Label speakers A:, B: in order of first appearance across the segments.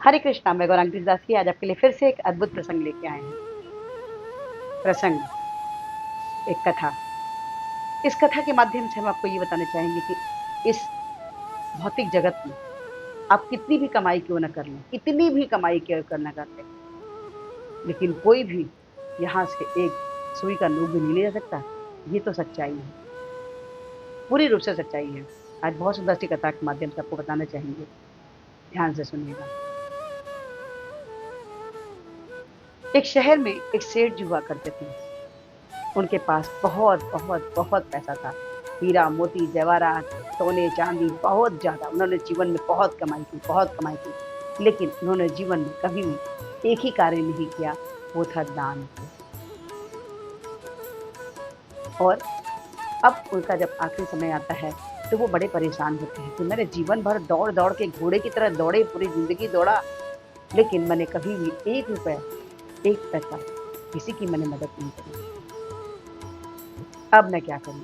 A: हरे कृष्णा, मैं गौरांगी तुलसीदास की आज आपके लिए फिर से एक अद्भुत प्रसंग लेके आए हैं। प्रसंग, एक कथा। इस कथा के माध्यम से हम आपको ये बताना चाहेंगे कि इस भौतिक जगत में आप कितनी भी कमाई क्यों ना कर लें, कितनी भी कमाई क्यों कर ना कर लें, लेकिन कोई भी यहाँ से एक सुई का नोक भी नहीं ले जा सकता। ये तो सच्चाई है, पूरी रूप से सच्चाई है। आज बहुत सुंदर सी कथा के माध्यम से आपको बताना चाहेंगे, ध्यान से सुनिएगा। एक शहर में एक सेठ जी हुआ करते थे। उनके पास बहुत बहुत बहुत पैसा था। हीरा मोती जवाहरात सोने चांदी बहुत ज्यादा। उन्होंने जीवन में बहुत कमाई की, बहुत कमाई की, लेकिन उन्होंने जीवन में कभी भी एक ही कार्य नहीं किया, वो था दान। और अब उनका जब आखिरी समय आता है तो वो बड़े परेशान होते हैं कि मैंने जीवन भर दौड़ दौड़ के घोड़े की तरह दौड़े, पूरी जिंदगी दौड़ा, लेकिन मैंने कभी भी एक रुपया, एक पैसा किसी की मैंने मदद नहीं करी। अब मैं क्या करूं?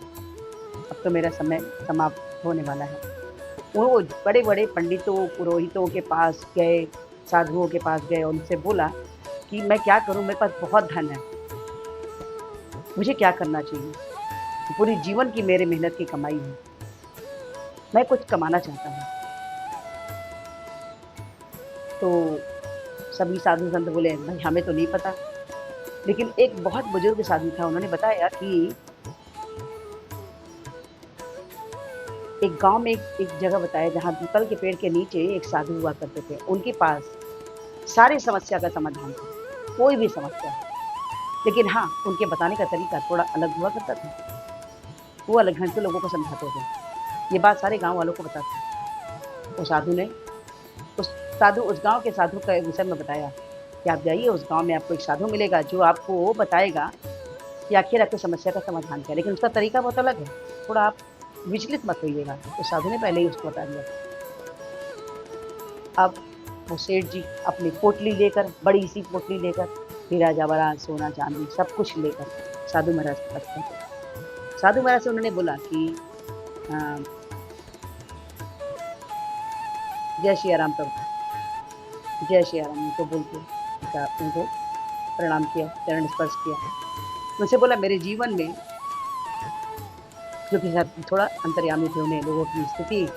A: अब तो मेरा समय समाप्त होने वाला है। वो बड़े बड़े पंडितों पुरोहितों के पास गए, साधुओं के पास गए, उनसे बोला कि मैं क्या करूं, मेरे पास बहुत धन है, मुझे क्या करना चाहिए? पूरी जीवन की मेरे मेहनत की कमाई है, मैं कुछ कमाना चाहता हूँ। तो सभी साधु संत बोले भाई हमें तो नहीं पता, लेकिन एक बहुत बुजुर्ग साधु था, उन्होंने बताया कि एक गांव में एक जगह बताया जहां पीपल के पेड़ के नीचे एक साधु हुआ करते थे। उनके पास सारी समस्या का समाधान था, कोई भी समस्या, लेकिन हाँ उनके बताने का तरीका थोड़ा अलग हुआ करता था। वो अलग ढंग से लोगों को समझाते थे। ये बात सारे गांव वालों को बताते। उस साधु ने उस गांव के साधु के विषय में बताया कि आप जाइए, उस गांव में आपको एक साधु मिलेगा जो आपको बताएगा कि आखिर आपकी समस्या का समाधान क्या है, लेकिन उसका तरीका बहुत अलग है, थोड़ा आप विचलित मत होइएगा। तो साधु ने पहले ही उसको बता दिया। अब वो सेठ जी अपनी पोटली लेकर, बड़ी सी पोटली लेकर, हीरा जवाहरात सोना चांदी सब कुछ लेकर साधु महाराज के पास पहुंचे। साधु महाराज से उन्होंने बोला कि जय श्री राम प्रभु, जय श्री राम। उनको बोलते उनको प्रणाम किया, चरण स्पर्श किया। उनसे बोला मेरे जीवन में, जो कि थोड़ा अंतर्यामी थे, उन्हें लोगों की स्थिति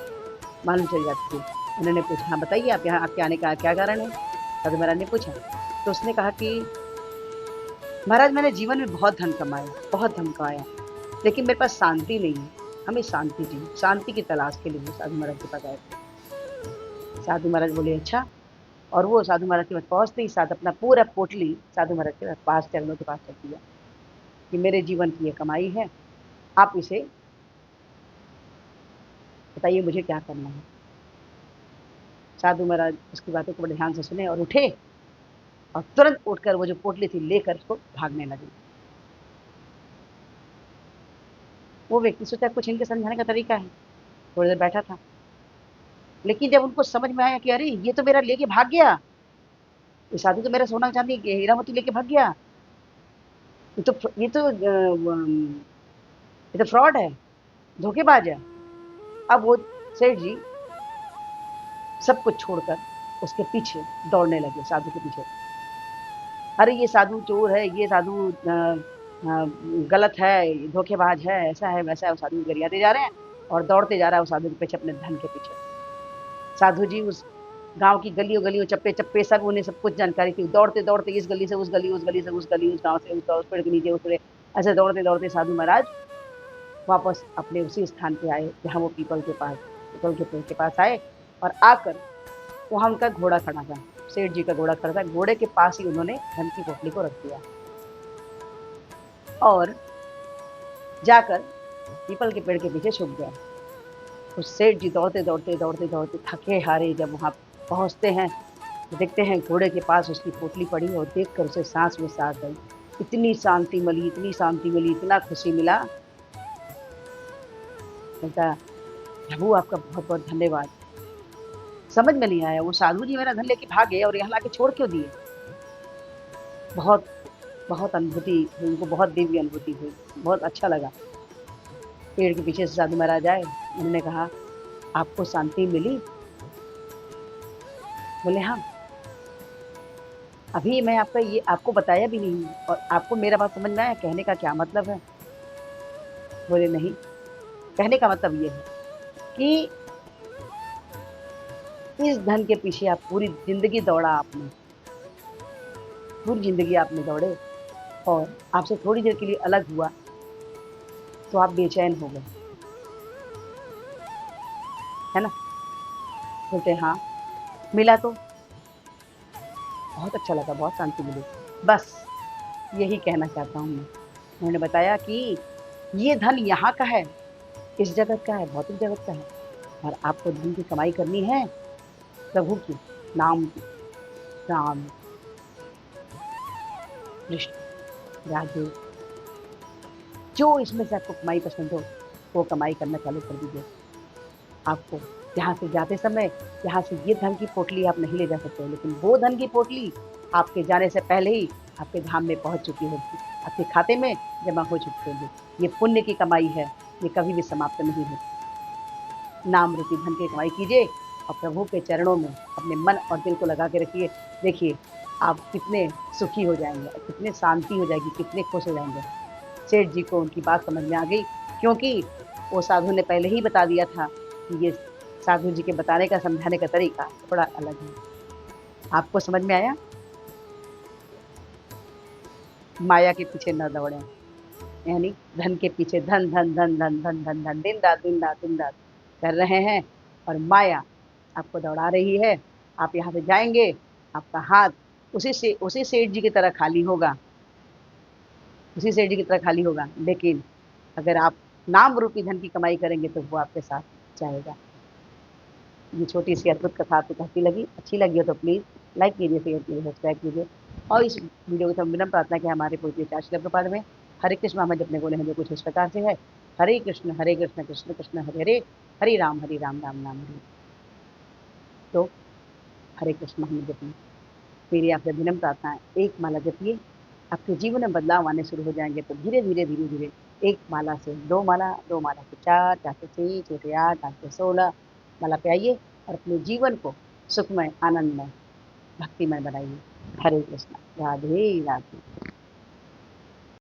A: मालूम चल जाती थी। उन्होंने पूछा हाँ बताइए आप यहाँ आपके आने का क्या कारण है? साधु महाराज ने पूछा। तो उसने कहा कि महाराज मैंने जीवन में बहुत धन कमाया, बहुत धन कमाया, लेकिन मेरे पास शांति नहीं है, हमें शांति चाहिए, शांति की तलाश के लिए साधु महाराज के पास आए थे। साधु महाराज बोले अच्छा। और वो साधु महाराज के पास पहुंचते ही साथ अपना पूरा पोटली साधु महाराज के पास, चरणों के पास रख दिया कि मेरे जीवन की ये कमाई है, आप इसे बताइए मुझे क्या करना है। साधु महाराज उसकी बातों को बड़े ध्यान से सुने और उठे, और तुरंत उठकर वो जो पोटली थी लेकर उसको भागने लगे। वो व्यक्ति सोचा कुछ इनके समझाने का तरीका है, थोड़ी देर बैठा था, लेकिन जब उनको समझ में आया कि अरे ये तो मेरा लेके भाग गया, ये साधु तो मेरा सोना चांदी हीरा मोती लेके भाग गया, ये तो फ्रॉड है, धोखेबाज है। अब वो सेठ जी सब कुछ छोड़कर उसके पीछे दौड़ने लगे, साधु के पीछे। अरे ये साधु चोर है, ये साधु गलत है, धोखेबाज है, ऐसा है वैसा है। वो साधु गरियाते जा रहे हैं और दौड़ते जा रहा है वो साधु के पीछे, अपने धन के पीछे। साधु जी उस गांव की गलियों गलियों चप्पे चप्पे सब, उन्हें सब कुछ जानकारी थी। दौड़ते दौड़ते इस गली से उस गली, उस गली से उस गली, उस गांव से उस पेड़ के नीचे, उस पेड़, ऐसे दौड़ते दौड़ते साधु महाराज वापस अपने उसी स्थान पे आए जहाँ वो पीपल के पेड़ के पास आए। और आकर वहां उनका घोड़ा खड़ा था, सेठ जी का घोड़ा खड़ा था। घोड़े के पास ही उन्होंने धन की पोटली को रख दिया और जाकर पीपल के पेड़ के पीछे छुप गया। उस सेठ जी दौड़ते दौड़ते दौड़ते दौड़ते थके हारे जब वहां पहुंचते हैं तो देखते हैं घोड़े के पास उसकी पोटली पड़ी, और देखकर उसे सांस में सांस आई। इतनी शांति मिली, इतनी शांति मिली, इतना खुशी मिला। कहता प्रभु आपका बहुत बहुत धन्यवाद। समझ में नहीं आया वो साधु जी मेरा धन लेके भागे और यहाँ लाके छोड़ क्यों दिए। बहुत बहुत अनुभूति हुई उनको, बहुत दिव्य अनुभूति हुई, बहुत अच्छा लगा। पेड़ के पीछे से साधु महाराज आए, उन्होंने कहा आपको शांति मिली? बोले हाँ। अभी मैं आपका ये आपको बताया भी नहीं और आपको मेरा बात समझ में आया कहने का क्या मतलब है? बोले नहीं, कहने का मतलब ये है कि इस धन के पीछे आप पूरी ज़िंदगी दौड़ा आपने, पूरी ज़िंदगी आपने दौड़े और आपसे थोड़ी देर के लिए अलग हुआ, तो आप बेचैन हो गए, है ना? बोलते हैं हाँ, मिला तो बहुत अच्छा लगा, बहुत शांति मिली। बस यही कहना चाहता हूँ मैं। उन्होंने बताया कि ये धन यहाँ का है, इस जगत का है, भौतिक जगत का है और आपको धन की कमाई करनी है प्रभु की, नाम की, राम, कृष्ण, राधे, जो इसमें से आपको कमाई पसंद हो, वो कमाई करना चालू कर दीजिए। आपको यहाँ से जाते समय यहाँ से ये धन की पोटली आप नहीं ले जा सकते हो, लेकिन वो धन की पोटली आपके जाने से पहले ही आपके धाम में पहुँच चुकी होगी, आपके खाते में जमा हो चुकी होगी। ये पुण्य की कमाई है, ये कभी भी समाप्त नहीं होती। नाम रूपी धन की कमाई कीजिए और प्रभु के चरणों में अपने मन और दिल को लगा के रखिए। देखिए आप कितने सुखी हो जाएंगे, कितने शांति हो जाएगी, कितने खुश हो जाएंगे। सेठ जी को उनकी बात समझ में आ गई, क्योंकि वो साधु ने पहले ही बता दिया था कि ये साधु जी के बताने का समझाने का तरीका थोड़ा अलग है। आपको समझ में आया? माया के पीछे न दौड़े, यानी धन के पीछे धन धन धन धन धन धन धन दिन रात दिन रात दिन रात कर रहे हैं और माया आपको दौड़ा रही है। आप यहाँ से जाएंगे, आपका हाथ उसी सेठ जी की तरह खाली होगा, उसी सेठ जी की तरह खाली होगा, लेकिन अगर आप नाम रूपी धन की कमाई करेंगे तो वो आपके साथ जाएगा। ये छोटी सी अद्भुत कथा आपको कैसी लगी? अच्छी लगी हो तो प्लीज़ लाइक कीजिए, शेयर कीजिए, सब्सक्राइब कीजिए और इस वीडियो को विनम्र प्रार्थना कि हमारे पूज्य आचार्य श्रील प्रभुपाद में हरे कृष्ण नाम जपने बोले हैं जो कुछ इस प्रकार से है, हरे कृष्ण कृष्ण कृष्ण हरे हरे, हरे राम राम राम हरे। तो हरे कृष्ण हम जपिए, मेरी आपसे विनम्र प्रार्थना है, एक माला जपिए, आपके जीवन में बदलाव आने शुरू हो जाएंगे। तो धीरे धीरे धीरे धीरे एक माला से दो माला, दो माला से चार, चार से छः, छः से आठ, आठ से 16 माला पे आइए और अपने जीवन को सुखमय, आनंदमय, भक्तिमय बनाइए। हरे कृष्णा, राधे राधे।